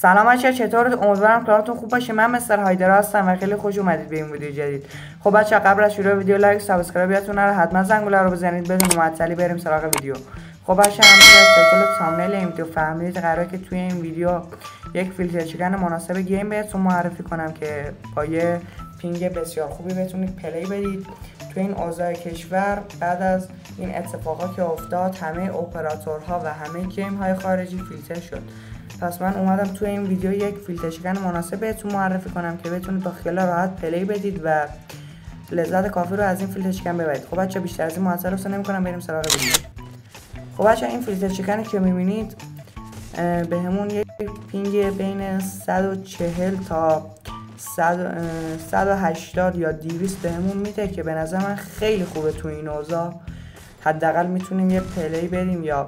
سلام بچه‌ها، چطورید؟ امیدوارم کارتون خوب باشه. من مستر هایدر هستم و خیلی خوش اومدید به این ویدیو جدید. خب بچه‌ها، قبل از شروع ویدیو لایک، سابسکرایب یادتون نره، حتما زنگوله رو بزنید بدون معطلی بریم سراغ ویدیو. خب بچه‌ها، همونطور از تایتل تامنیل این ویدیو فهمیدید قراره که توی این ویدیو یک فیلتر چکن مناسب گیم بهتون معرفی کنم که با یه پینگ بسیار خوبی بتونید پلی بدید. تو این اوضاع کشور بعد از این اتفاقا که افتاد، همه اپراتورها و همه گیم های خارجی فیلتر شد. پس من اومدم تو این ویدیو یک فیلتر چکن مناسب بهتون معرفی کنم که بتونید با خیال راحت پلی بدید و لذت کافی رو از این فیلتر چکن ببرید. خب بچه‌ها، بیشتر از این معطل رو نمی‌کنم، بریم سراغ ویدیو. خب بچه‌ها، این فیلتر چکنی که می‌بینید بهمون یک پینگ بین 140 تا 180 یا 200 بهمون میده که به نظر من خیلی خوبه. تو این اوضاع حداقل میتونیم یه پلی بریم یا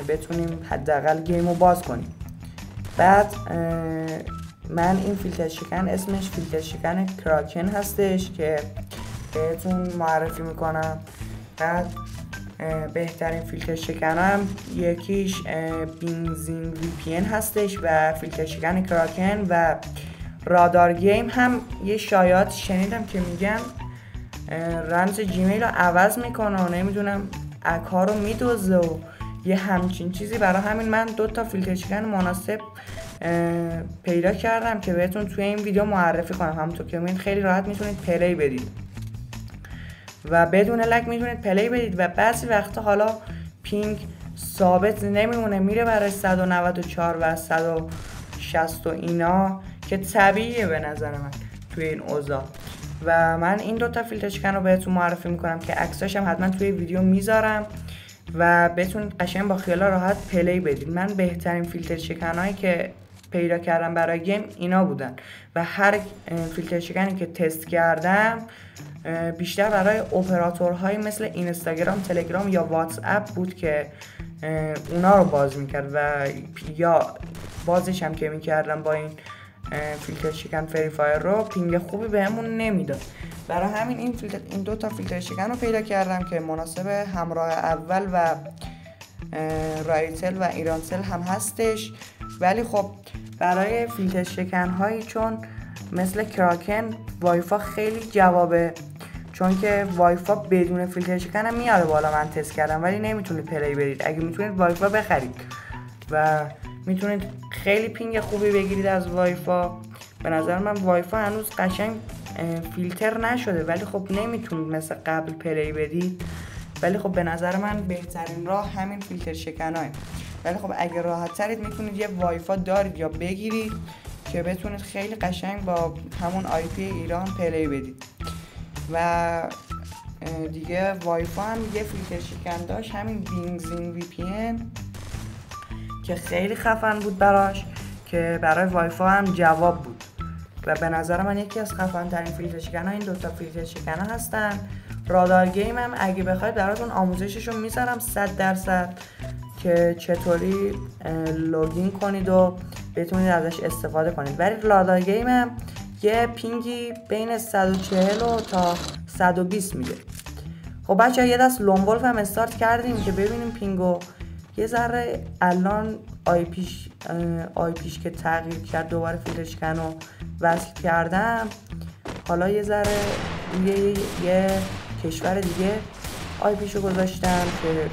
بتونیم حداقل گیم رو باز کنیم. بعد من این فیلتر چکن اسمش فیلتر چکن کراکن هستش که بهتون معرفی میکنم. بعد بهترین فیلتر چکن هم یکیش بنزین وی پی ان هستش و فیلتر چکن کراکن و رادار گیم هم یه شایعات شنیدم که میگن رمز جیمیل رو عوض میکنه و نمیدونم اکا رو میدوزه و یه همچین چیزی. برای همین من 2 تا فیلتر چکن مناسب پیدا کردم که بهتون توی این ویدیو معرفی کنم. همونطور که میبینید خیلی راحت میتونید پلی بدید و بدون لگ میتونید پلی بدید و بعضی وقتا حالا پینگ ثابت نمیمونه، میره برای 194 و 160 و اینا که طبیعیه به نظر من توی این اوضاع. و من این 2 تا فیلتر چکن رو بهتون معرفی میکنم که عکساش هم حتما توی ویدیو میذارم و بتونید قشنگ با خیال راحت پلی بدید. من بهترین فیلتر چکن هایی که پیدا کردم برای گیم اینا بودن و هر فیلتر چکنی که تست کردم بیشتر برای اپراتورهای مثل اینستاگرام، تلگرام یا واتس اپ بود که اونا رو باز میکرد و یا بازش هم که میکردم با این فیلتر چکن فری فایر رو پینگ خوبی بهمون نمیداد. برای همین این 2 تا فیلتر چکن رو پیدا کردم که مناسب همراه اول و رایتل و ایرانسل هم هستش. ولی خب برای فیلتر چکن هایی چون مثل کراکن وایفا خیلی جوابه، چون که وایفا بدون فیلتر چکن هم میاره بالا. من تست کردم ولی نمیتونید پلی برید. اگه میتونید وایفا بخرید و میتونید خیلی پینگ خوبی بگیرید از وایفا. به نظر من وایفا هنوز قشنگ فیلتر نشده ولی خب نمیتونید مثل قبل پلی بدید. ولی خب به نظر من بهترین راه همین فیلتر چکنای. ولی خب اگه راحت ترید میتونید یه وایفا دارید یا بگیرید که بتونید خیلی قشنگ با همون آی پی ایران پلی بدید. و دیگه وایفا هم یه فیلتر چکن داشت، همین بنزین وی پی ان که خیلی خفن بود براش، که برای وایفا هم جواب بود و به نظر من یکی از خفن ترین فیلتر چکن ها این 2 تا فیلتر چکن ها هستن. رادار گیم هم اگه بخواید براتون آموزششو میذارم 100% که چطوری لوگین کنید و بتونید ازش استفاده کنید. ولی رادار گیم هم یه پینگی بین 140 تا 120 میده. خب بچه‌ها، یه دست لون ولف هم استارت کردیم که ببینیم پینگو. یه ذره الان آی پیش که تغییر کرد، دوباره فیلتر چکن رو وصل کردم. حالا یه ذره یه کشور دیگه آی پیش رو گذاشتم که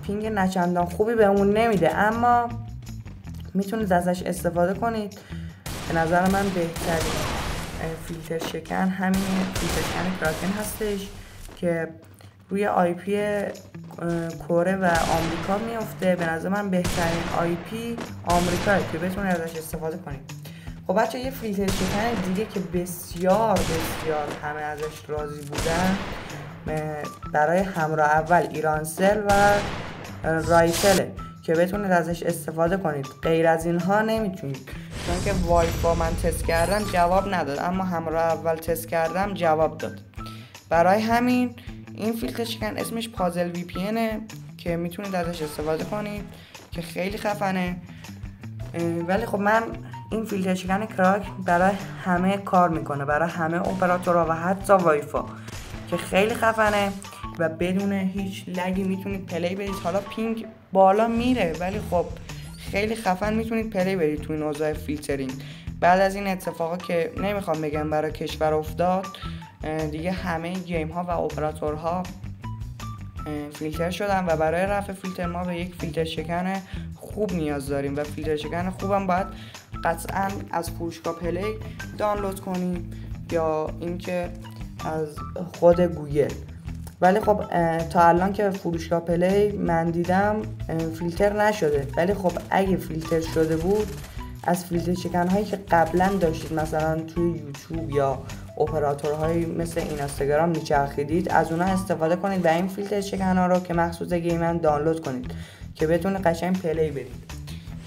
پینگ نچندان خوبی بهمون نمیده، اما میتونید ازش استفاده کنید. به نظر من بهترین فیلتر چکن همین فیلتر چکن کراکن هستش که روی آی پی کره و آمریکا میفته. به نظر من بهترین آی پی آمریکا که بتونید ازش استفاده کنید. خب بچه، یه فیلتر چکن دیگه که بسیار همه ازش راضی بودن برای همراه اول ایرانسل و رایتله که بتونید ازش استفاده کنید. غیر از اینها نمیتونید، چون که وایفا من تست کردم جواب نداد، اما همراه اول تست کردم جواب داد. برای همین این فیلتر چکن اسمش پازل وی پی انه که میتونید ازش استفاده کنید که خیلی خفنه. ولی خب من این فیلتر چکن کراک برای همه کار میکنه، برای همه اپراتورها و حتی وایفا که خیلی خفنه و بدون هیچ لگی میتونید پلی بدید. حالا پینگ بالا میره ولی خب خیلی خفن میتونید پلی برید تو این اوضاع فیلترینگ. بعد از این اتفاقا که نمیخوام بگم برای کشور افتاد، دیگه همه گیم ها و اپراتورها فیلتر شدن و برای رفع فیلتر ما به یک فیلتر شکن خوب نیاز داریم و فیلتر شکن خوبم باید قطعا از فروشگاه پلی دانلود کنیم یا اینکه از خود گوگل. ولی خب تا الان که فروشگاه پلی من دیدم فیلتر نشده، ولی خب اگه فیلتر شده بود از فیلتر شکن هایی که قبلا داشتید مثلا توی یوتیوب یا اپراتورهایی مثل اینستاگرام میچرخیدید از اونها استفاده کنید و این فیلتر شکن ها رو که مخصوص گیمن دانلود کنید که بتونه قشنگ پلی برید.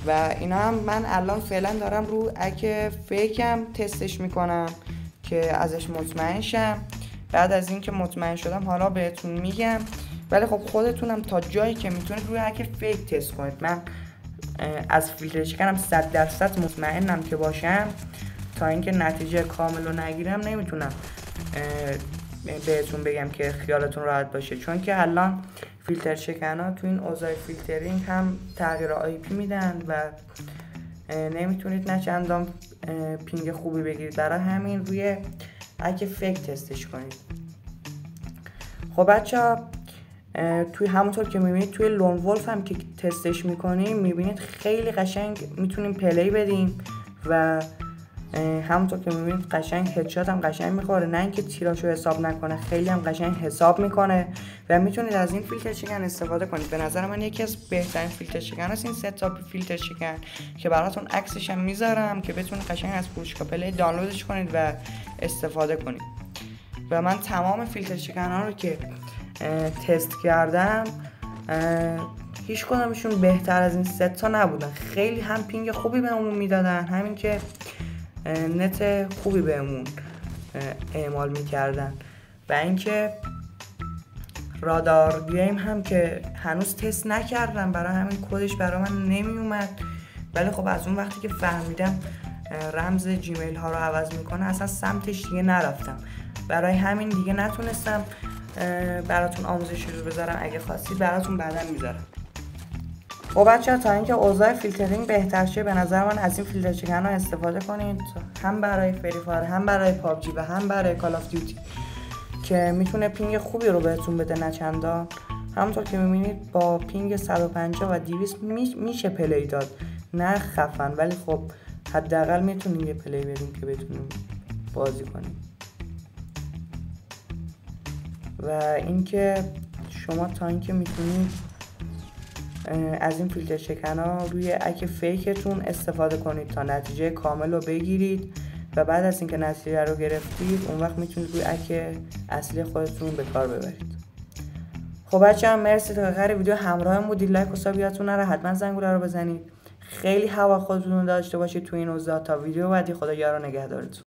و اینا هم من الان فعلا دارم رو اک فیکم تستش میکنم که ازش مطمئن شم. بعد از اینکه مطمئن شدم حالا بهتون میگم، ولی خب خودتونم تا جایی که میتونید روی اک فیک تست کنید. من از فیلتر شکنم 100% مطمئنم که باشم، تا اینکه نتیجه کامل رو نگیرم نمیتونم بهتون بگم که خیالتون راحت باشه، چون که الان فیلتر شکن ها تو این اوضاع فیلترینگ هم تغییر آی پی میدن و نمیتونید نه چندان پینگ خوبی بگیرید، برای همین روی اگه فیک تستش کنید. خب بچه توی همونطور که میبینید توی لون ولف هم که تستش میکنیم میبینید خیلی قشنگ میتونیم پلی بدیم و همونطور که میبینید قشنگ هدشات هم قشنگ میخوره، نه اینکه تیراشو حساب نکنه، خیلی هم قشنگ حساب میکنه و میتونید از این فیلتر شکن استفاده کنید. به نظر من یکی از بهترین فیلتر شکن هست این ستاپ فیلتر شکن که براتون عکسش هم میذارم که بتونید قشنگ از فروشگاه پلی دانلودش کنید و استفاده کنید. و من تمام فیلتر شکن ها رو که تست کردم هیچ کدومشون بهتر از این سه تا نبودن. خیلی هم پینگ خوبی بهمون میدادن، همین که نت خوبی بهمون اعمال میکردن و اینکه رادار گیم هم که هنوز تست نکردم برای همین کدش برای من نمی اومد، ولی خب از اون وقتی که فهمیدم رمز جیمیل ها رو عوض میکنه اصلا سمتش دیگه نرفتم، برای همین دیگه نتونستم براتون آموزشی رو بذارم. اگه خواستید براتون بعدا میذارم. خب بچه‌ها تا اینکه اوضاع فیلترینگ بهتر شه به نظر من از این فیلتر شکن ها استفاده کنید، هم برای فری فایر هم برای پابجی و هم برای کال آف دیوتی که میتونه پینگ خوبی رو بهتون بده نه چندان. همونطور که میبینید با پینگ 150 و 200 میشه پلی داد، نه خفن، ولی خب حداقل میتونیم یه پلی بدیم که بتونیم بازی کنیم. و اینکه شما تا اینکه میتونید از این فیلتر شکن ها روی اک فیکتون استفاده کنید تا نتیجه کامل رو بگیرید و بعد از اینکه نتیجه رو گرفتید اون وقت میتونید روی اک اصلی خودتون به کار ببرید. خب بچه‌ها مرسی تا آخر ویدیو همراهم بودید. لایک و ساب یادتون نره، حتما زنگوله رو بزنید. خیلی هوا خودتون داشته باشید تو این اوضاع. تا ویدیو بعدی خدا یار و نگهدارتون.